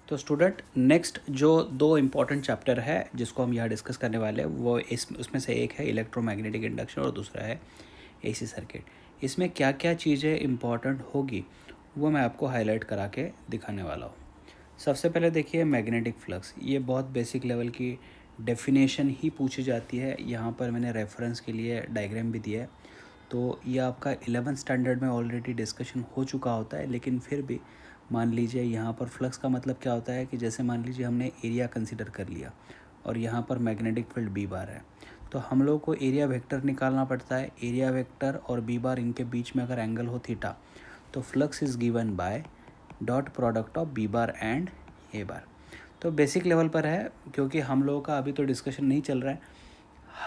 तो student next जो दो इम्पॉर्टेंट चैप्टर है जिसको हम यहाँ डिस्कस करने वाले हैं वो उसमें से एक है इलेक्ट्रोमैग्नेटिक इंडक्शन और दूसरा है एसी सर्किट। इसमें क्या क्या चीज़ें इम्पॉर्टेंट होगी वो मैं आपको हाईलाइट करा के दिखाने वाला हूँ। सबसे पहले देखिए मैग्नेटिक फ्लक्स, ये बहुत बेसिक लेवल की डेफिनेशन ही पूछी जाती है। यहाँ पर मैंने रेफरेंस के लिए डायग्राम भी दिया है। तो ये आपका 11th स्टैंडर्ड में ऑलरेडी डिस्कशन हो चुका होता है, लेकिन फिर भी मान लीजिए यहाँ पर फ्लक्स का मतलब क्या होता है कि जैसे मान लीजिए हमने एरिया कंसिडर कर लिया और यहाँ पर मैग्नेटिक फील्ड बी बार है, तो हम लोग को एरिया वेक्टर निकालना पड़ता है। एरिया वेक्टर और बी बार इनके बीच में अगर एंगल हो थीटा, तो flux is given by dot product of B bar and A bar. तो बेसिक लेवल पर है, क्योंकि हम लोगों का अभी तो डिस्कशन नहीं चल रहा है,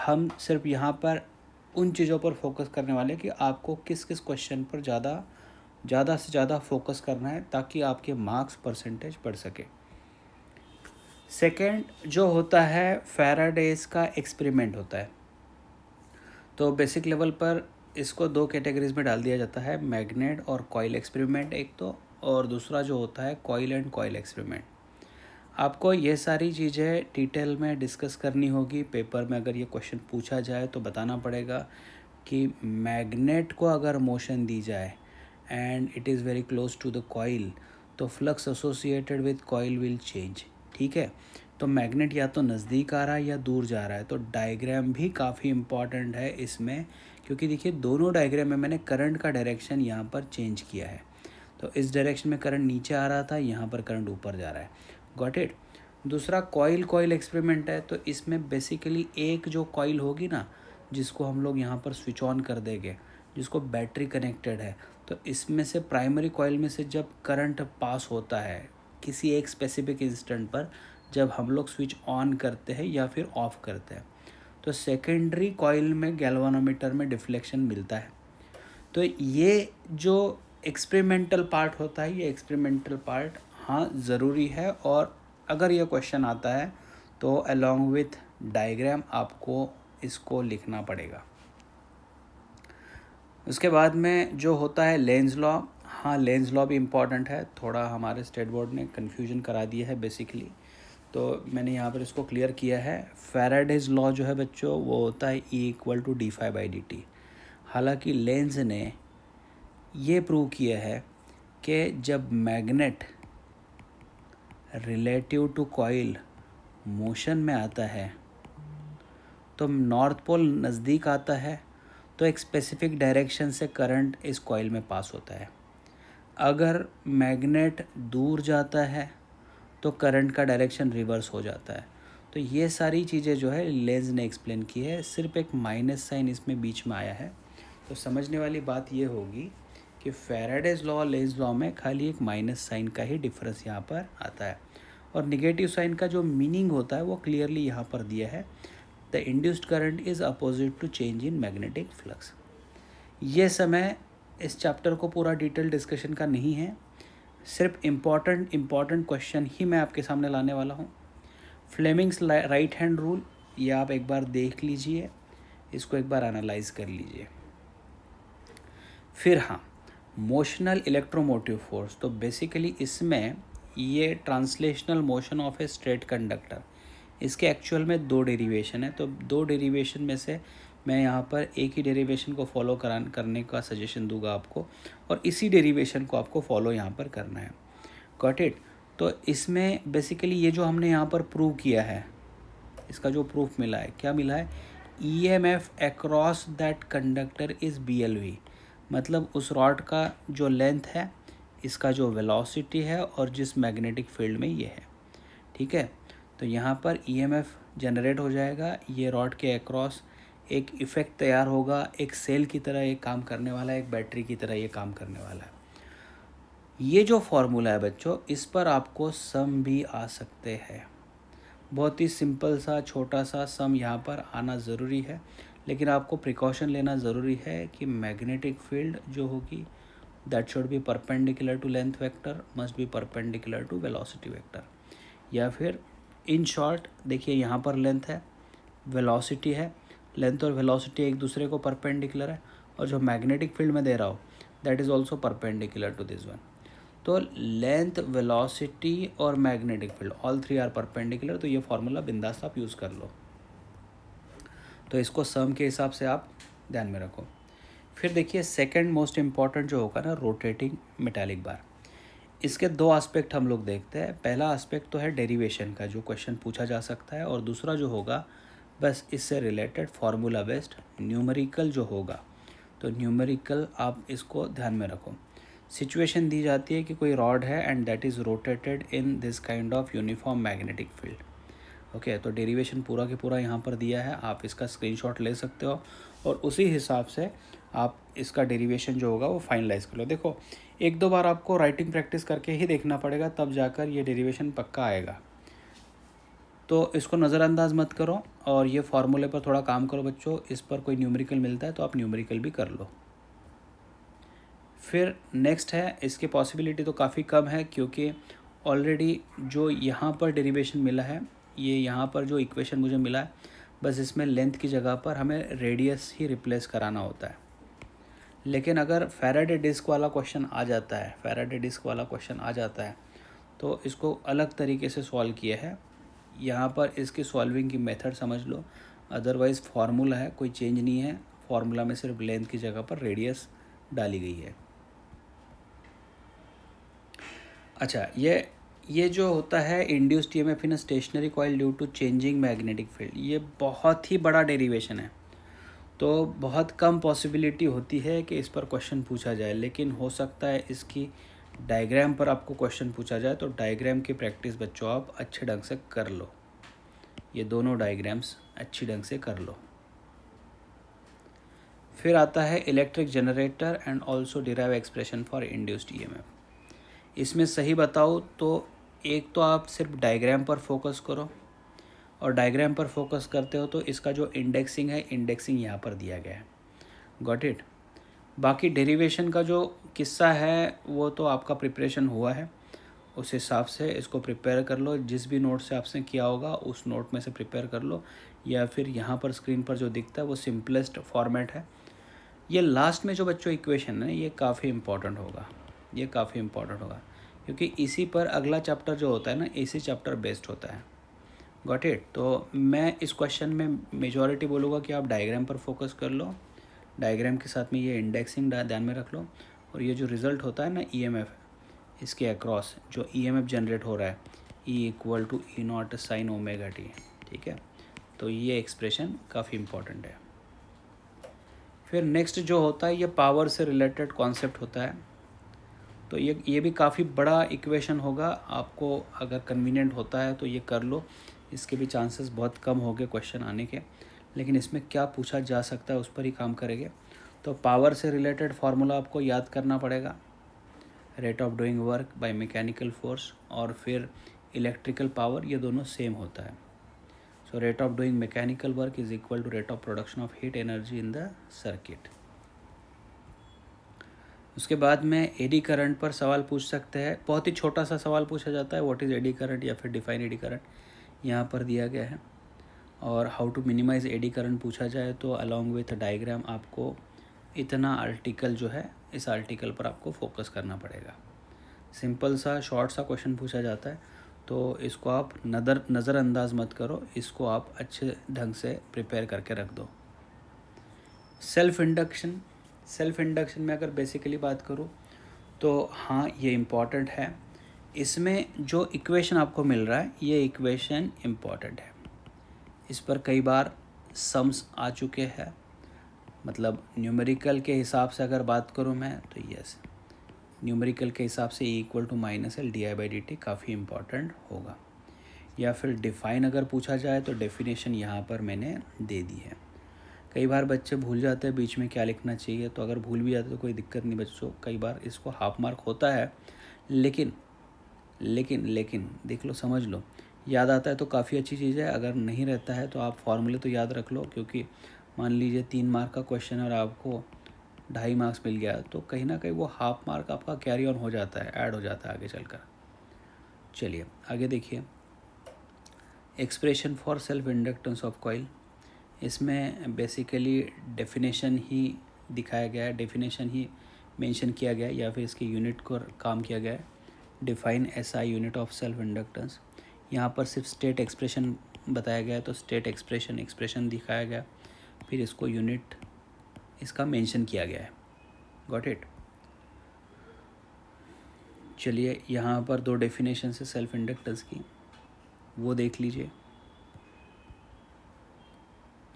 हम सिर्फ यहाँ पर उन चीज़ों पर फोकस करने वाले कि आपको किस किस क्वेश्चन पर ज़्यादा से ज़्यादा फोकस करना है ताकि आपके मार्क्स परसेंटेज बढ़ सके। सेकेंड जो होता है फैराडेज का एक्सपेरिमेंट होता है। तो बेसिक लेवल पर इसको दो कैटेगरीज में डाल दिया जाता है, मैग्नेट और कॉइल एक्सपेरिमेंट एक तो, और दूसरा जो होता है कॉइल एंड कॉइल एक्सपेरिमेंट। आपको ये सारी चीज़ें डिटेल में डिस्कस करनी होगी। पेपर में अगर ये क्वेश्चन पूछा जाए तो बताना पड़ेगा कि मैग्नेट को अगर मोशन दी जाए and it is very close to the coil, तो flux associated with coil will change. ठीक है, तो मैग्नेट या तो नज़दीक आ रहा है या दूर जा रहा है। तो डायग्राम भी काफ़ी इम्पॉर्टेंट है इसमें, क्योंकि देखिए दोनों डायग्राम में मैंने करंट का डायरेक्शन यहाँ पर चेंज किया है। तो इस डायरेक्शन में करंट नीचे आ रहा था, यहाँ पर करंट ऊपर जा रहा है। Got it. दूसरा कॉइल एक्सपेरिमेंट है। तो इसमें बेसिकली एक जो कॉइल होगी ना, जिसको हम लोग यहाँ पर स्विच ऑन कर देंगे, जिसको बैटरी कनेक्टेड है, तो इसमें से प्राइमरी कॉइल में से जब करंट पास होता है किसी एक स्पेसिफिक इंस्टेंट पर, जब हम लोग स्विच ऑन करते हैं या फिर ऑफ करते हैं, तो सेकेंडरी कॉइल में गैल्वानोमीटर में डिफ्लेक्शन मिलता है। तो ये जो एक्सपेरिमेंटल पार्ट होता है, ये एक्सपेरिमेंटल पार्ट हाँ ज़रूरी है, और अगर ये क्वेश्चन आता है तो अलोंग विथ डायग्राम आपको इसको लिखना पड़ेगा। उसके बाद में जो होता है लेंज लॉ, हाँ लेंज लॉ भी इम्पॉर्टेंट है। थोड़ा हमारे स्टेट बोर्ड ने कन्फ्यूजन करा दिया है बेसिकली, तो मैंने यहाँ पर इसको क्लियर किया है। फैराडेज लॉ जो है बच्चों वो होता है E=dφ/dt। हालांकि लेंज ने ये प्रूव किया है कि जब magnet relative to coil motion में आता है तो नॉर्थ पोल नज़दीक आता है, तो एक स्पेसिफिक डायरेक्शन से करंट इस कॉइल में पास होता है। अगर मैग्नेट दूर जाता है तो करंट का डायरेक्शन रिवर्स हो जाता है। तो ये सारी चीज़ें जो है लेंज ने एक्सप्लेन की है, सिर्फ एक माइनस साइन इसमें बीच में आया है। तो समझने वाली बात ये होगी कि फैराडेज लॉ लेंज लॉ में खाली एक माइनस साइन का ही डिफरेंस यहाँ पर आता है, और निगेटिव साइन का जो मीनिंग होता है वो क्लियरली यहाँ पर दिया है। The induced current is opposite to change in magnetic flux. ये समय इस चैप्टर को पूरा डिटेल डिस्कशन का नहीं है, सिर्फ इम्पॉर्टेंट क्वेश्चन ही मैं आपके सामने लाने वाला हूँ। फ्लेमिंग्स राइट हैंड रूल, ये आप एक बार देख लीजिए, इसको एक बार एनालाइज कर लीजिए। फिर हाँ, मोशनल इलेक्ट्रोमोटिव फोर्स, तो बेसिकली इसमें ये translational motion of a straight conductor, इसके एक्चुअल में दो डेरिवेशन है। तो दो डेरिवेशन में से मैं यहाँ पर एक ही डेरिवेशन को फॉलो करने का सजेशन दूंगा आपको, और इसी डेरिवेशन को आपको फॉलो यहाँ पर करना है। Got it. तो इसमें बेसिकली ये जो हमने यहाँ पर प्रूव किया है, इसका जो प्रूफ मिला है, क्या मिला है, EMF across that conductor is BLV। मतलब उस रॉड का जो लेंथ है, इसका जो वेलोसिटी है, और जिस मैग्नेटिक फील्ड में ये है। ठीक है, तो यहाँ पर EMF जनरेट हो जाएगा, ये रॉड के अक्रॉस एक इफ़ेक्ट तैयार होगा, एक सेल की तरह ये काम करने वाला है, एक बैटरी की तरह ये काम करने वाला है। ये जो फॉर्मूला है बच्चों, इस पर आपको सम भी आ सकते हैं। बहुत ही सिंपल सा छोटा सा सम यहाँ पर आना ज़रूरी है, लेकिन आपको प्रिकॉशन लेना ज़रूरी है कि मैग्नेटिक फील्ड जो होगी that should be perpendicular to length vector, must be perpendicular to velocity vector. या फिर इन शॉर्ट देखिए, यहाँ पर लेंथ है, वेलोसिटी है, लेंथ और वेलोसिटी एक दूसरे को परपेंडिकुलर है, और जो मैग्नेटिक फील्ड में दे रहा हो that is also perpendicular to this one. तो लेंथ, वेलोसिटी और magnetic field all three are perpendicular, तो ये फार्मूला बिंदास आप यूज़ कर लो। तो इसको सम के हिसाब से आप ध्यान में रखो। फिर देखिए सेकंड मोस्ट इम्पॉर्टेंट जो होगा ना, रोटेटिंग मेटालिक बार। इसके दो एस्पेक्ट हम लोग देखते हैं। पहला एस्पेक्ट तो है डेरिवेशन का, जो क्वेश्चन पूछा जा सकता है, और दूसरा जो होगा बस इससे रिलेटेड फार्मूला बेस्ड न्यूमेरिकल जो होगा। तो न्यूमेरिकल आप इसको ध्यान में रखो। सिचुएशन दी जाती है कि कोई रॉड है and that is rotated in this kind of uniform magnetic field. Okay, तो डेरिवेशन पूरा के पूरा यहाँ पर दिया है, आप इसका स्क्रीनशॉट ले सकते हो और उसी हिसाब से आप इसका डेरिवेशन जो होगा वो फाइनलाइज कर लो। देखो, एक दो बार आपको राइटिंग प्रैक्टिस करके ही देखना पड़ेगा, तब जाकर ये डेरिवेशन पक्का आएगा। तो इसको नज़रअंदाज मत करो और ये फार्मूले पर थोड़ा काम करो बच्चों। इस पर कोई न्यूमेरिकल मिलता है तो आप न्यूमेरिकल भी कर लो। फिर नेक्स्ट है, इसकी पॉसिबिलिटी तो काफ़ी कम है, क्योंकि ऑलरेडी जो यहाँ पर डेरिवेशन मिला है, ये यहाँ पर जो इक्वेशन मुझे मिला है, बस इसमें लेंथ की जगह पर हमें रेडियस ही रिप्लेस कराना होता है। लेकिन अगर फैराडे डिस्क वाला क्वेश्चन आ जाता है, फैराडे डिस्क वाला क्वेश्चन आ जाता है, तो इसको अलग तरीके से सॉल्व किया है। यहाँ पर इसकी सॉल्विंग की मेथड समझ लो, अदरवाइज़ फार्मूला है, कोई चेंज नहीं है। फार्मूला में सिर्फ लेंथ की जगह पर रेडियस डाली गई है। अच्छा, ये जो होता है induced EMF in stationary coil due to changing magnetic field, ये बहुत ही बड़ा डेरिवेशन है। तो बहुत कम पॉसिबिलिटी होती है कि इस पर क्वेश्चन पूछा जाए, लेकिन हो सकता है इसकी डायग्राम पर आपको क्वेश्चन पूछा जाए। तो डायग्राम की प्रैक्टिस बच्चों आप अच्छे ढंग से कर लो, ये दोनों डायग्राम्स अच्छी ढंग से कर लो। फिर आता है electric generator and also derive expression for induced EMF. इसमें सही बताओ तो एक तो आप सिर्फ डायग्राम पर फोकस करो, और डायग्राम पर फोकस करते हो तो इसका जो इंडेक्सिंग है, इंडेक्सिंग यहाँ पर दिया गया है। Got it. बाकी डेरिवेशन का जो किस्सा है वो तो आपका प्रिपरेशन हुआ है, उस हिसाब से इसको प्रिपेयर कर लो। जिस भी नोट से आपने किया होगा उस नोट में से प्रिपेयर कर लो, या फिर यहाँ पर स्क्रीन पर जो दिखता है वो सिंपलेस्ट फॉर्मेट है। ये लास्ट में जो बच्चों इक्वेशन है, ये काफ़ी इंपॉर्टेंट होगा, ये काफ़ी इंपॉर्टेंट होगा, क्योंकि इसी पर अगला चैप्टर जो होता है ना, इसी चैप्टर बेस्ड होता है। Got it. तो मैं इस क्वेश्चन में मेजॉरिटी बोलूँगा कि आप डायग्राम पर फोकस कर लो, डायग्राम के साथ में ये इंडेक्सिंग ध्यान में रख लो, और ये जो रिज़ल्ट होता है ना ईएमएफ, इसके अक्रॉस जो ईएमएफ जनरेट हो रहा है, E = E0 sin ω t, ठीक है। तो ये एक्सप्रेशन काफ़ी इंपॉर्टेंट है। फिर नेक्स्ट जो होता है, ये पावर से रिलेटेड कॉन्सेप्ट होता है। तो ये भी काफ़ी बड़ा इक्वेशन होगा, आपको अगर कन्वीनियंट होता है तो ये कर लो। इसके भी चांसेस बहुत कम हो गए क्वेश्चन आने के, लेकिन इसमें क्या पूछा जा सकता है उस पर ही काम करेंगे। तो पावर से रिलेटेड फार्मूला आपको याद करना पड़ेगा, rate of doing work by mechanical force, और फिर इलेक्ट्रिकल पावर, ये दोनों सेम होता है। So rate of doing mechanical work is equal to rate of production of heat energy in the circuit. उसके बाद में एडी करंट पर सवाल पूछ सकते हैं। बहुत ही छोटा सा सवाल पूछा जाता है, व्हाट इज़ एडी करंट, या फिर डिफाइन एडी करंट, यहाँ पर दिया गया है। और how to minimize eddy current पूछा जाए तो अलॉन्ग विथ डायग्राम आपको इतना आर्टिकल जो है, इस आर्टिकल पर आपको फोकस करना पड़ेगा। सिंपल सा शॉर्ट सा क्वेश्चन पूछा जाता है, तो इसको आप नज़रअंदाज मत करो, इसको आप अच्छे ढंग से प्रिपेयर करके रख दो। सेल्फ इंडक्शन में अगर बेसिकली बात करूँ तो हाँ, ये इम्पॉर्टेंट है। इसमें जो इक्वेशन आपको मिल रहा है, ये इक्वेशन इम्पॉर्टेंट है। इस पर कई बार सम्स आ चुके हैं, मतलब न्यूमेरिकल के हिसाब से अगर बात करूँ मैं तो यस, न्यूमेरिकल के हिसाब से E = -L/dI/dt काफ़ी इम्पॉर्टेंट होगा। या फिर डिफ़ाइन अगर पूछा जाए तो डेफिनेशन यहाँ पर मैंने दे दी है। कई बार बच्चे भूल जाते हैं बीच में क्या लिखना चाहिए, तो अगर भूल भी जाते तो कोई दिक्कत नहीं बच्चों, कई बार इसको हाफ मार्क होता है, लेकिन देख लो, समझ लो, याद आता है तो काफ़ी अच्छी चीज़ है। अगर नहीं रहता है तो आप फॉर्मूले तो याद रख लो, क्योंकि मान लीजिए 3 मार्क का क्वेश्चन और आपको 2.5 मार्क्स मिल गया, तो कहीं ना कहीं वो हाफ मार्क आपका कैरी ऑन हो जाता है, ऐड हो जाता है आगे चलकर। चलिए आगे देखिए, expression for self inductance of coil. इसमें बेसिकली डेफिनेशन ही दिखाया गया है, डेफिनेशन ही मेंशन किया गया है या फिर इसके यूनिट को काम किया गया है। Define SI unit of self inductance, यहाँ पर सिर्फ स्टेट एक्सप्रेशन बताया गया है तो स्टेट एक्सप्रेशन दिखाया गया, फिर इसको यूनिट इसका मेंशन किया गया है। Got it. चलिए यहाँ पर दो डेफिनेशन है सेल्फ इंडक्टेंस की, वो देख लीजिए।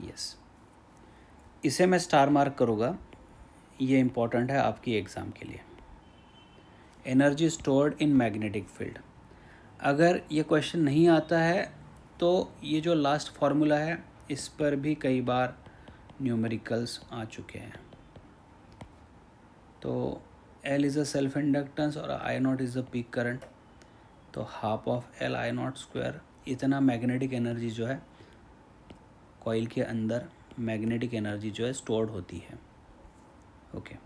यस, इसे मैं स्टार मार्क करूँगा, ये इम्पॉर्टेंट है आपकी एग्ज़ाम के लिए। Energy stored in magnetic field, अगर ये क्वेश्चन नहीं आता है तो ये जो लास्ट फार्मूला है इस पर भी कई बार न्यूमेरिकल्स आ चुके हैं। तो L is a self inductance और I naught is a peak current, तो half of L I naught square, इतना मैग्नेटिक एनर्जी जो है कॉइल के अंदर, मैग्नेटिक एनर्जी जो है स्टोर्ड होती है। ओके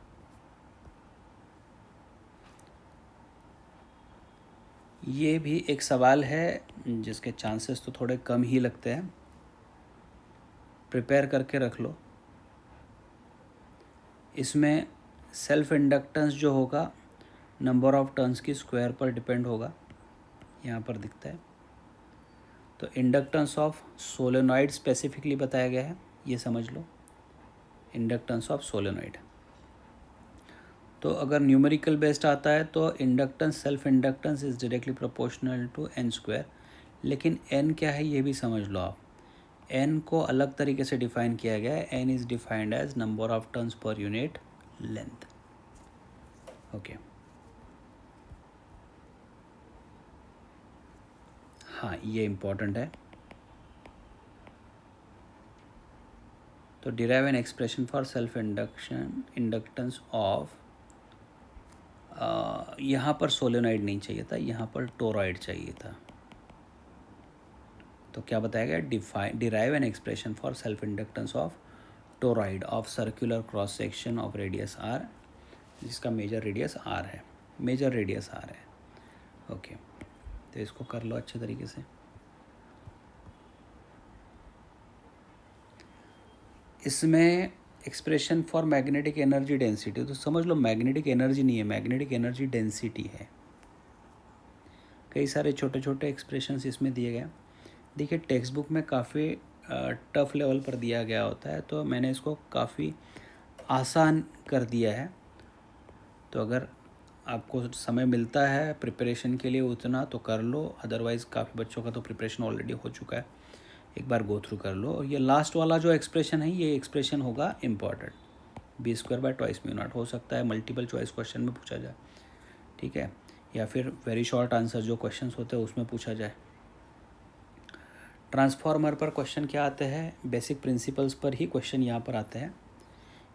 ये भी एक सवाल है जिसके चांसेस तो थोड़े कम ही लगते हैं, प्रिपेयर करके रख लो। इसमें सेल्फ इंडक्टेंस जो होगा नंबर ऑफ टर्न्स की स्क्वायर पर डिपेंड होगा, यहाँ पर दिखता है। तो इंडक्टेंस ऑफ सोलेनॉइड स्पेसिफिकली बताया गया है, ये समझ लो, इंडक्टेंस ऑफ सोलेनॉइड। तो अगर न्यूमेरिकल बेस्ड आता है तो inductance self inductance is directly proportional to N square, लेकिन एन क्या है ये भी समझ लो आप। एन को अलग तरीके से डिफाइन किया गया है, N is defined as number of turns per unit length. Okay हाँ ये इम्पॉर्टेंट है। तो derive an expression for self inductance of, यहाँ पर सोलेनॉइड नहीं चाहिए था, यहाँ पर टोरॉइड चाहिए था। तो क्या बताया गया, derive an expression for self inductance of toroid of circular cross section of radius R, जिसका मेजर रेडियस आर है, मेजर रेडियस आर है। ओके तो इसको कर लो अच्छे तरीके से। इसमें expression for magnetic energy density, तो समझ लो मैग्नेटिक एनर्जी नहीं है, मैग्नेटिक एनर्जी डेंसिटी है। कई सारे छोटे छोटे एक्सप्रेशंस इसमें दिए गए। देखिए टेक्स्ट बुक में काफ़ी टफ लेवल पर दिया गया होता है, तो मैंने इसको काफ़ी आसान कर दिया है। तो अगर आपको समय मिलता है प्रिपरेशन के लिए उतना तो कर लो, अदरवाइज़ काफ़ी बच्चों का तो प्रिपरेशन ऑलरेडी हो चुका है, एक बार गो थ्रू कर लो। और ये लास्ट वाला जो एक्सप्रेशन है ये एक्सप्रेशन होगा important, B square by twice mu naught, हो सकता है मल्टीपल चॉइस क्वेश्चन में पूछा जाए, ठीक है, या फिर वेरी शॉर्ट आंसर जो क्वेश्चंस होते हैं उसमें पूछा जाए। ट्रांसफार्मर पर क्वेश्चन क्या आते हैं, बेसिक प्रिंसिपल्स पर ही क्वेश्चन यहाँ पर आते हैं,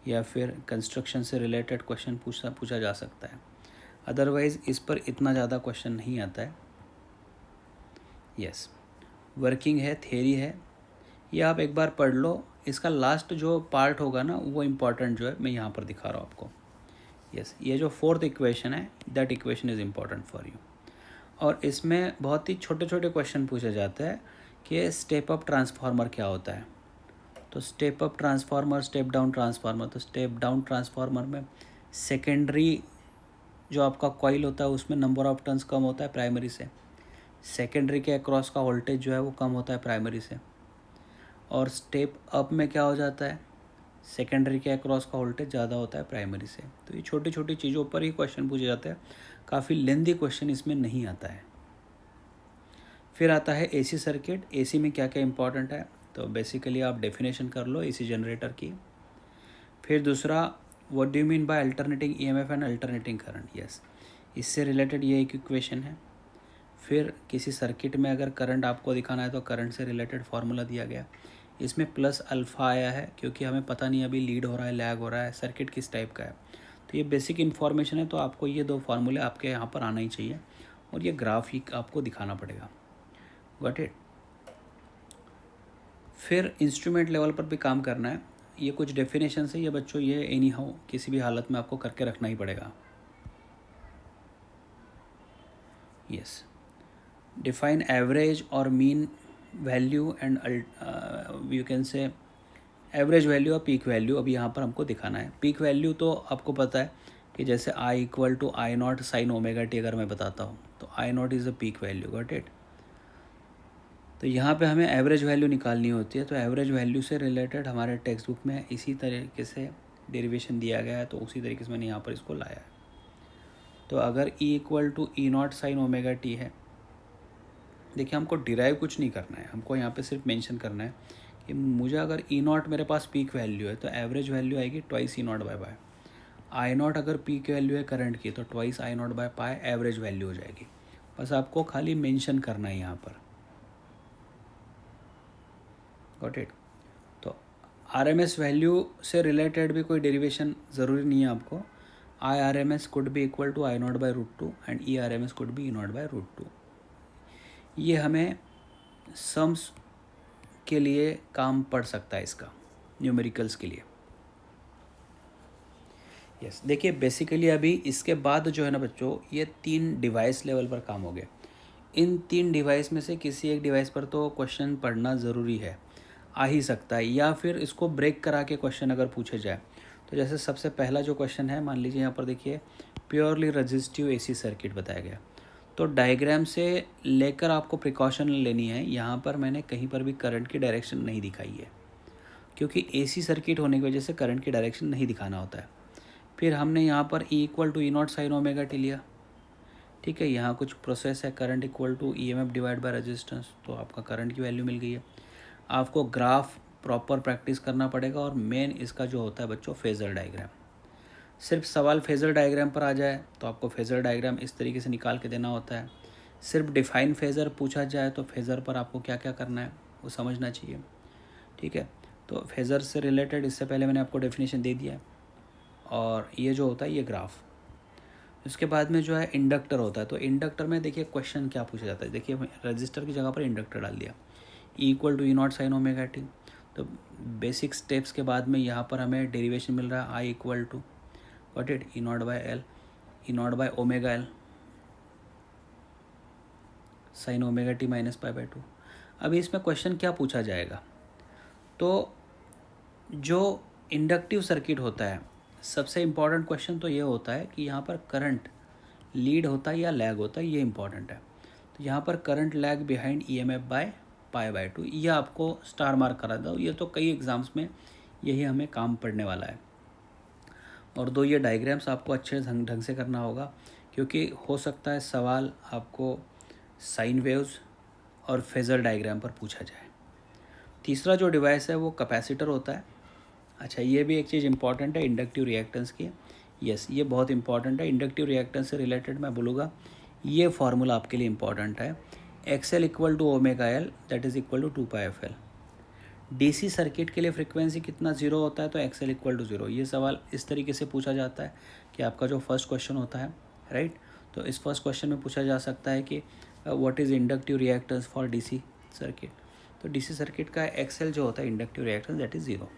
या फिर कंस्ट्रक्शन से रिलेटेड क्वेश्चन पूछा जा सकता है, अदरवाइज़ इस पर इतना ज़्यादा क्वेश्चन नहीं आता है। यस वर्किंग है, थ्योरी है, ये आप एक बार पढ़ लो। इसका लास्ट जो पार्ट होगा ना वो इम्पॉर्टेंट जो है मैं यहाँ पर दिखा रहा हूँ आपको। यस ये जो फोर्थ इक्वेशन है that equation is important for you. और इसमें बहुत ही छोटे छोटे क्वेश्चन पूछे जाते हैं कि स्टेप अप ट्रांसफार्मर क्या होता है। तो step up transformer, step down transformer, तो स्टेप डाउन ट्रांसफार्मर में सेकेंडरी जो आपका कॉइल होता है उसमें नंबर ऑफ टर्न्स कम होता है प्राइमरी से, सेकेंडरी के अक्रॉस का वोल्टेज जो है वो कम होता है प्राइमरी से। और स्टेप अप में क्या हो जाता है, सेकेंडरी के अक्रॉस का वोल्टेज ज़्यादा होता है प्राइमरी से। तो ये छोटी छोटी चीज़ों पर ही क्वेश्चन पूछे जाते हैं, काफ़ी लेंदी क्वेश्चन इसमें नहीं आता है। फिर आता है एसी सर्किट, एसी में क्या क्या इंपॉर्टेंट है, तो बेसिकली आप डेफिनेशन कर लो एसी जनरेटर की। फिर दूसरा what do you mean by alternating EMF and alternating current, yes इससे रिलेटेड ये एक इक्वेशन है। फिर किसी सर्किट में अगर करंट आपको दिखाना है तो करंट से रिलेटेड फार्मूला दिया गया, इसमें प्लस अल्फ़ा आया है क्योंकि हमें पता नहीं अभी लीड हो रहा है लैग हो रहा है, सर्किट किस टाइप का है। तो ये बेसिक इन्फॉर्मेशन है, तो आपको ये दो फार्मूले आपके यहाँ पर आना ही चाहिए और ये ग्राफ ही आपको दिखाना पड़ेगा। Got it. फिर इंस्ट्रूमेंट लेवल पर भी काम करना है, ये कुछ डेफिनेशन है ये बच्चों, ये एनी हाउ किसी भी हालत में आपको करके रखना ही पड़ेगा। यस डिफाइन एवरेज और mean value and you can say average value और पीक वैल्यू। अब यहाँ पर हमको दिखाना है पीक वैल्यू, तो आपको पता है कि जैसे I equal to I naught sine omega T अगर मैं बताता हूँ तो I naught is a peak value, got it. तो यहाँ पे हमें एवरेज वैल्यू निकालनी होती है, तो एवरेज वैल्यू से रिलेटेड हमारे टेक्स्ट बुक में इसी तरीके से डेरिवेशन दिया गया है, तो उसी तरीके से मैंने यहाँ पर इसको लाया है। तो अगर E equal to E naught sine omega T है, देखिए हमको डिराइव कुछ नहीं करना है, हमको यहाँ पे सिर्फ मेंशन करना है कि मुझे अगर ई नॉट मेरे पास पीक वैल्यू है तो एवरेज वैल्यू आएगी twice E naught by pi. I not अगर पीक वैल्यू है करंट की तो twice I not by pi average value हो जाएगी। बस आपको खाली मेंशन करना है यहाँ पर, गॉट इट। तो आर एम एस वैल्यू से रिलेटेड भी कोई डेरिवेशन ज़रूरी नहीं है आपको। I R M S could be equal to I naught by root two and E R M S could be E naught by root two. ये हमें sums के लिए काम पड़ सकता है, इसका न्यूमेरिकल्स के लिए। यस देखिए बेसिकली अभी इसके बाद जो है ना बच्चों, ये 3 डिवाइस लेवल पर काम हो गए। इन 3 डिवाइस में से किसी एक डिवाइस पर तो क्वेश्चन पढ़ना ज़रूरी है, आ ही सकता है, या फिर इसको ब्रेक करा के क्वेश्चन अगर पूछे जाए तो जैसे सबसे पहला जो क्वेश्चन है, मान लीजिए यहाँ पर देखिए प्योरली रजिस्टिव एसी सर्किट बताया गया। तो डायग्राम से लेकर आपको प्रिकॉशन लेनी है। यहाँ पर मैंने कहीं पर भी करंट की डायरेक्शन नहीं दिखाई है, क्योंकि एसी सर्किट होने की वजह से करंट की डायरेक्शन नहीं दिखाना होता है। फिर हमने यहाँ पर E equal to E naught sine omega T लिया, ठीक है। यहाँ कुछ प्रोसेस है, current equal to E M F divide by resistance, तो आपका करंट की वैल्यू मिल गई है। आपको ग्राफ प्रॉपर प्रैक्टिस करना पड़ेगा, और मेन इसका जो होता है बच्चों फेज़र डायग्राम। सिर्फ सवाल फेज़र डायग्राम पर आ जाए तो आपको फेज़र डायग्राम इस तरीके से निकाल के देना होता है। सिर्फ डिफाइन फेज़र पूछा जाए तो फेज़र पर आपको क्या क्या करना है वो समझना चाहिए, ठीक है। तो फेज़र से रिलेटेड इससे पहले मैंने आपको डेफिनेशन दे दिया है। और ये जो होता है ये ग्राफ, उसके बाद में जो है इंडक्टर होता है। तो इंडक्टर में देखिए क्वेश्चन क्या पूछा जाता है, देखिए रजिस्टर की जगह पर इंडक्टर डाल दिया, E equal to E naught sine omega T. तो बेसिक स्टेप्स के बाद में यहाँ पर हमें डेरिवेशन मिल रहा है I equal to what it E naught by L, E naught by omega L sine omega t minus pi by two. अभी इसमें क्वेश्चन क्या पूछा जाएगा, तो जो इंडक्टिव सर्किट होता है सबसे इम्पॉर्टेंट क्वेश्चन तो ये होता है कि यहाँ पर करंट लीड होता है या लैग होता है, ये इंपॉर्टेंट है। तो यहाँ पर current lag behind E M F by pi by two, ये आपको स्टार मार्क करा दो। ये तो कई एग्ज़ाम्स में यही हमें काम पड़ने वाला है। और दो ये डायग्राम्स आपको अच्छे ढंग से करना होगा, क्योंकि हो सकता है सवाल आपको साइन वेव्स और फेज़र डायग्राम पर पूछा जाए। तीसरा जो डिवाइस है वो कैपेसिटर होता है। अच्छा ये भी एक चीज़ इंपॉर्टेंट है इंडक्टिव रिएक्टेंस की। यस ये बहुत इंपॉर्टेंट है, इंडक्टिव रिएक्टेंस से रिलेटेड मैं बोलूँगा ये फार्मूला आपके लिए इंपॉर्टेंट है, XL equal to omega L that is equal to 2πfl। DC circuit के लिए फ्रीक्वेंसी कितना ज़ीरो होता है, तो एक्सएल इक्वल टू ज़ीरो। ये सवाल इस तरीके से पूछा जाता है कि आपका जो फर्स्ट क्वेश्चन होता है, राइट, तो इस फर्स्ट क्वेश्चन में पूछा जा सकता है कि what is inductive reactance for DC circuit. तो डीसी सर्किट का एक्सएल जो होता है inductive reactance that is zero.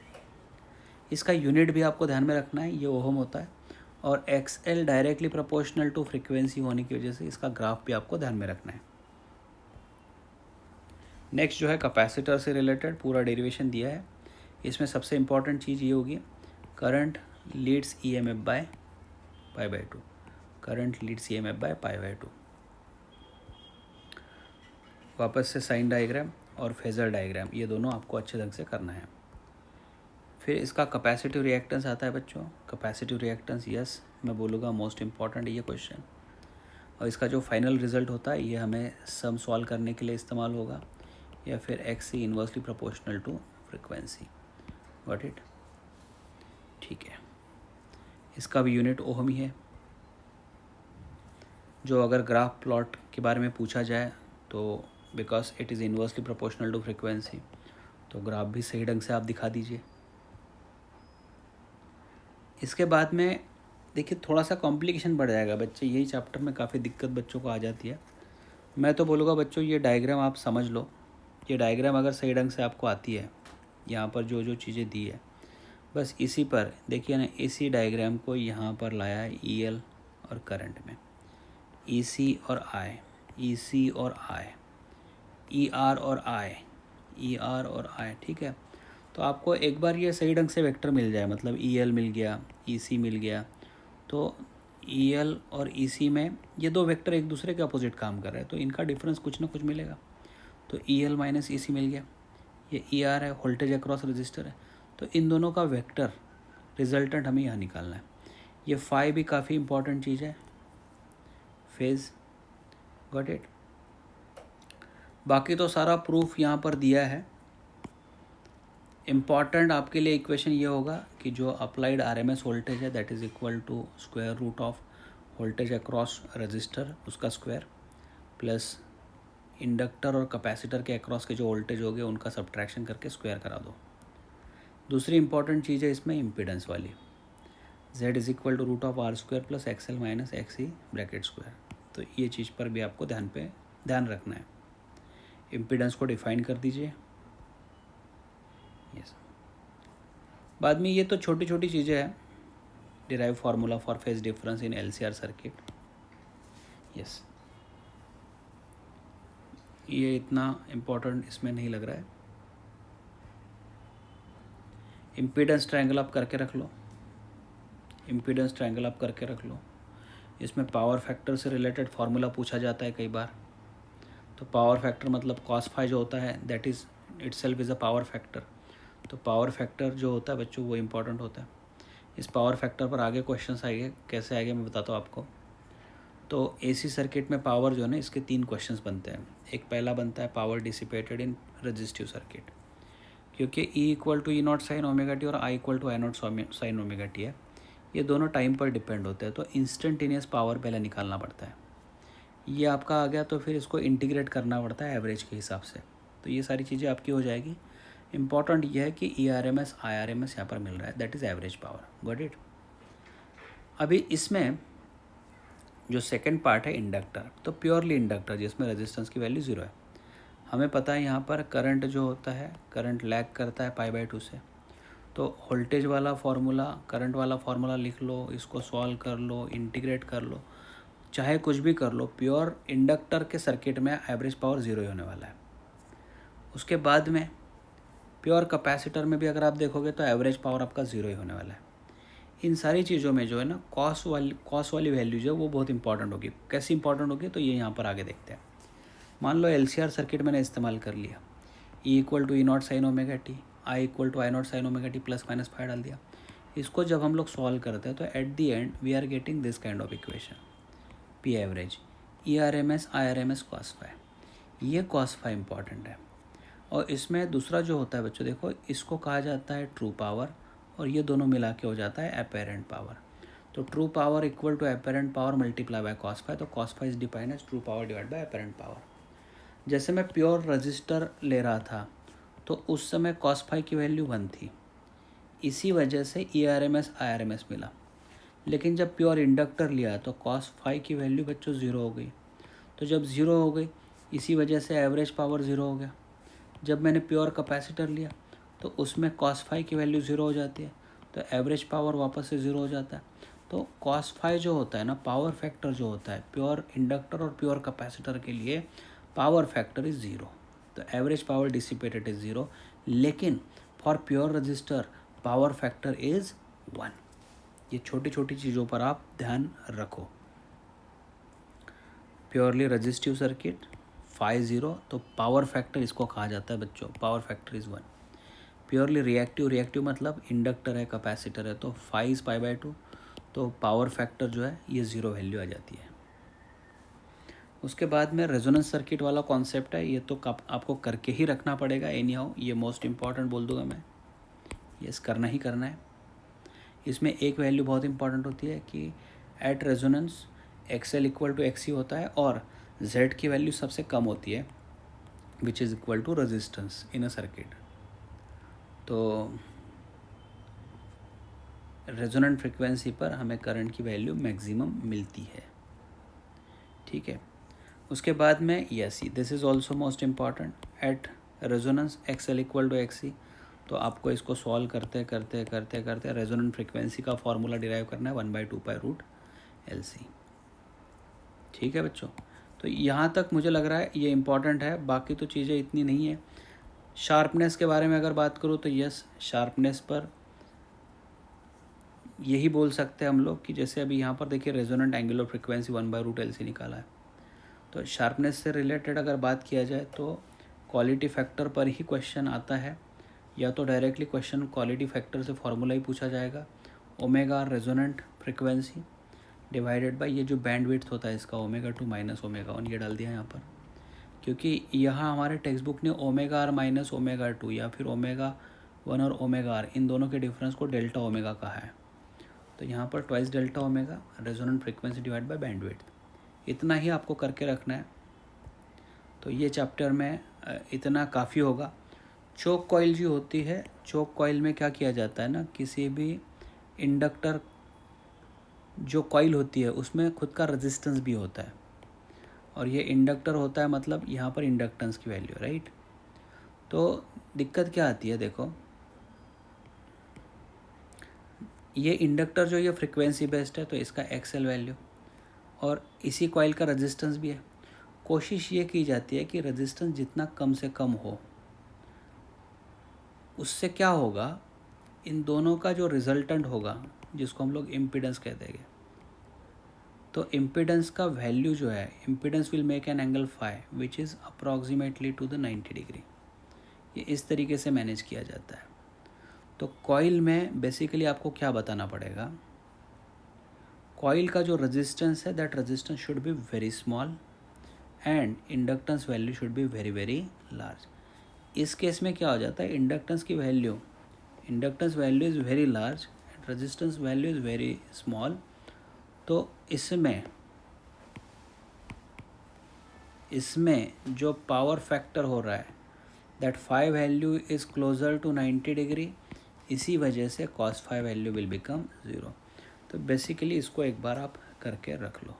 इसका यूनिट भी आपको ध्यान में रखना है, ये ओहम होता है। और XL directly proportional to frequency होने की वजह से इसका ग्राफ भी आपको ध्यान में रखना है। नेक्स्ट जो है कैपेसिटर से रिलेटेड पूरा डेरिवेशन दिया है। इसमें सबसे इम्पॉर्टेंट चीज़ ये होगी current leads E M F by pi by two, current leads E M F by pi by two. वापस से साइन डायग्राम और फेज़र डायग्राम ये दोनों आपको अच्छे ढंग से करना है। फिर इसका कैपेसिटिव रिएक्टेंस आता है बच्चों। कैपेसिटिव रिएक्टेंस यस मैं बोलूँगा मोस्ट इम्पॉर्टेंट ये क्वेश्चन। और इसका जो फाइनल रिजल्ट होता है ये हमें सम सॉल्व करने के लिए इस्तेमाल होगा, या फिर X C inversely proportional to frequency, got it, ठीक है। इसका भी यूनिट ओहम ही है। जो अगर ग्राफ प्लॉट के बारे में पूछा जाए तो because it is inversely proportional to frequency, तो ग्राफ भी सही ढंग से आप दिखा दीजिए। इसके बाद में देखिए थोड़ा सा कॉम्प्लिकेशन बढ़ जाएगा बच्चे, यही चैप्टर में काफ़ी दिक्कत बच्चों को आ जाती है। मैं तो बोलूँगा बच्चों ये डायग्राम आप समझ लो। ये डायग्राम अगर सही ढंग से आपको आती है, यहाँ पर जो जो चीज़ें दी है बस इसी पर देखिए ना, इसी डायग्राम को यहाँ पर लाया है ई एल और करंट में, ई सी और आई, ई सी और आई, ई आर और आई, ई आर और आई, ठीक है। तो आपको एक बार ये सही ढंग से वेक्टर मिल जाए, मतलब ई एल मिल गया, ई सी मिल गया, तो ई एल और ई सी में ये दो वेक्टर एक दूसरे के अपोजिट काम कर रहे हैं, तो इनका डिफरेंस कुछ ना कुछ मिलेगा। तो ई एल माइनस ई सी मिल गया। ये ई आर है, वोल्टेज अक्रॉस रजिस्टर है, तो इन दोनों का वेक्टर रिजल्टेंट हमें यहाँ निकालना है। ये फाई भी काफ़ी इंपॉर्टेंट चीज़ है, फेज, गॉट इट। बाकी तो सारा प्रूफ यहाँ पर दिया है। इम्पॉर्टेंट आपके लिए इक्वेशन ये होगा कि जो applied R M S voltage है that is equal to square root of voltage across resistor उसका स्क्वायर प्लस इंडक्टर और कैपेसिटर के अक्रॉस के जो वोल्टेज हो गए उनका सब्ट्रैक्शन करके स्क्वायर करा दो। दूसरी इंपॉर्टेंट चीज़ है इसमें इम्पीडेंस वाली, z is equal to root of R square plus X L minus X E bracket square. तो ये चीज़ पर भी आपको ध्यान रखना है। इम्पीडेंस को डिफाइन कर दीजिए। यस, बाद में ये तो छोटी छोटी चीज़ें हैं, derive formula for phase difference in LCR circuit. Yes, ये इतना इम्पोर्टेंट इसमें नहीं लग रहा है। इम्पीडेंस ट्रायंगल आप करके रख लो, इम्पीडेंस ट्रायंगल आप करके रख लो। इसमें पावर फैक्टर से रिलेटेड फार्मूला पूछा जाता है कई बार। तो पावर फैक्टर मतलब कॉस फाई जो होता है that is itself is a power factor. तो पावर फैक्टर जो होता है बच्चों वो इम्पोर्टेंट होता है। इस पावर फैक्टर पर आगे क्वेश्चंस आएंगे, कैसे आएंगे मैं बताता हूँ आपको। तो AC सर्किट में पावर जो है ना, इसके 3 क्वेश्चंस बनते हैं। एक पहला बनता है power dissipated in resistive circuit, क्योंकि E equal to E naught sine omega T और I equal to I naught sine omega T है, ये दोनों टाइम पर डिपेंड होते हैं। तो इंस्टेंटेनियस पावर पहले निकालना पड़ता है। ये आपका आ गया तो फिर इसको इंटीग्रेट करना पड़ता है एवरेज के हिसाब से। तो ये सारी चीज़ें आपकी हो जाएगी। इम्पॉर्टेंट ये है कि ERMS IRMS यहाँ पर मिल रहा है, that is average power, got it. अभी इसमें जो सेकंड पार्ट है इंडक्टर, तो प्योरली इंडक्टर जिसमें रेजिस्टेंस की वैल्यू 0 है। हमें पता है यहाँ पर करंट जो होता है, करंट लैग करता है π/2 से। तो वोल्टेज वाला फार्मूला, करंट वाला फार्मूला लिख लो, इसको सॉल्व कर लो, इंटीग्रेट कर लो, चाहे कुछ भी कर लो, प्योर इंडक्टर के सर्किट में एवरेज पावर 0 ही होने वाला है। उसके बाद में प्योर कैपेसिटर में भी अगर आप देखोगे तो एवरेज पावर आपका 0 ही होने वाला है। इन सारी चीज़ों में जो है ना कॉस वाली वैल्यू जो है वो बहुत इंपॉर्टेंट होगी। कैसी इंपॉर्टेंट होगी तो ये यहाँ पर आगे देखते हैं। मान लो LCR सर्किट मैंने इस्तेमाल कर लिया, E equal to E naught sine omega T, I equal to I naught sine omega T plus minus five डाल दिया। इसको जब हम लोग सॉल्व करते हैं तो at the end we are getting this kind of equation, P average ERMS IRMS cos phi. ये कॉस फाई इंपॉर्टेंट है। और इसमें दूसरा जो होता है बच्चों देखो, इसको कहा जाता है ट्रू पावर और ये दोनों मिला के हो जाता है अपेरेंट पावर। तो true power equal to apparent power multiply by cos phi. तो cos phi is defined as true power divide by apparent power. जैसे मैं प्योर रजिस्टर ले रहा था तो उस समय कॉस फाई की वैल्यू 1 थी, इसी वजह से ERMS IRMS मिला। लेकिन जब प्योर इंडक्टर लिया तो कॉस फाई की वैल्यू बच्चों 0 हो गई। तो जब 0 हो गई इसी वजह से एवरेज पावर 0 हो गया। जब मैंने प्योर कैपेसिटर लिया तो उसमें कॉस फाई की वैल्यू 0 हो जाती है, तो एवरेज पावर वापस से 0 हो जाता है। तो कॉस फाई जो होता है ना, पावर फैक्टर जो होता है प्योर इंडक्टर और प्योर कैपेसिटर के लिए पावर फैक्टर इज़ 0। तो एवरेज पावर डिसिपेटेड इज़ 0, लेकिन for pure resistor power factor is 1। ये छोटी छोटी चीज़ों पर आप ध्यान रखो। प्योरली रजिस्टिव सर्किट फाई 0, तो पावर फैक्टर इसको कहा जाता है बच्चों, power factor is 1। Purely reactive मतलब इंडक्टर है, कैपेसिटर है, तो फाई इज़ π/2, तो पावर फैक्टर जो है ये 0 वैल्यू आ जाती है। उसके बाद में रेजोनेंस सर्किट वाला कॉन्सेप्ट है, ये तो आपको करके ही रखना पड़ेगा एनी हाउ, ये मोस्ट इम्पॉर्टेंट बोल दूंगा मैं, यस करना ही करना है। इसमें एक वैल्यू बहुत इंपॉर्टेंट होती है कि at resonance XL equal to XC होता है और Z की वैल्यू सबसे कम होती है which is equal to resistance in a circuit. तो रेजोनेंट फ्रिक्वेंसी पर हमें करंट की वैल्यू मैक्सिमम मिलती है, ठीक है। उसके बाद में yes, this is also most important at resonance XL equal to XC। तो आपको इसको सॉल्व करते करते करते करते रेजोनेंट फ्रिक्वेंसी का फॉर्मूला डिराइव करना है 1/2π√LC, ठीक है बच्चों। तो यहाँ तक मुझे लग रहा है ये इम्पॉर्टेंट है, बाकी तो चीज़ें इतनी नहीं है। शार्पनेस के बारे में अगर बात करूँ तो यस, शार्पनेस पर यही बोल सकते हैं हम लोग कि जैसे अभी यहाँ पर देखिए रेजोनेंट एंगुलर फ्रिक्वेंसी 1/√LC निकाला है। तो शार्पनेस से रिलेटेड अगर बात किया जाए तो क्वालिटी फैक्टर पर ही क्वेश्चन आता है, या तो डायरेक्टली क्वेश्चन क्वालिटी फैक्टर से फार्मूला ही पूछा जाएगा, omega resonant frequency divided by ये जो बैंड विड्थ होता है इसका ओमेगा 2 माइनस ओमेगा 1, ये डाल दिया यहाँ पर, क्योंकि यहाँ हमारे टेक्स्ट बुक ने ओमेगा r माइनस ओमेगा 2 या फिर ओमेगा 1 और ओमेगा r इन दोनों के डिफरेंस को डेल्टा ओमेगा कहा है। तो यहाँ पर twice delta omega resonant frequency divide by band width, इतना ही आपको करके रखना है। तो ये चैप्टर में इतना काफ़ी होगा। चोक कॉइल जो होती है, चोक कॉइल में क्या किया जाता है ना, किसी भी इंडक्टर जो कॉइल होती है उसमें खुद का रेजिस्टेंस भी होता है, और ये इंडक्टर होता है मतलब यहाँ पर इंडक्टेंस की वैल्यू, राइट। तो दिक्कत क्या आती है, देखो ये इंडक्टर जो ये फ्रिक्वेंसी बेस्ड है तो इसका एक्सएल वैल्यू, और इसी कॉइल का रेजिस्टेंस भी है। कोशिश ये की जाती है कि रेजिस्टेंस जितना कम से कम हो, उससे क्या होगा, इन दोनों का जो रिजल्टेंट होगा जिसको हम लोग इम्पीडेंस कहते हैं, तो इम्पीडेंस का वैल्यू जो है, impedance will make an angle phi which is approximately to the 90 degree. ये इस तरीके से मैनेज किया जाता है। तो कॉइल में बेसिकली आपको क्या बताना पड़ेगा, कॉइल का जो रेजिस्टेंस है that resistance should be very small and inductance value should be very very large. इस केस में क्या हो जाता है, inductance value is very large and resistance value is very small. तो इसमें जो पावर फैक्टर हो रहा है that phi value is closer to 90 degree, इसी वजह से cos phi value will become 0। तो बेसिकली इसको एक बार आप करके रख लो।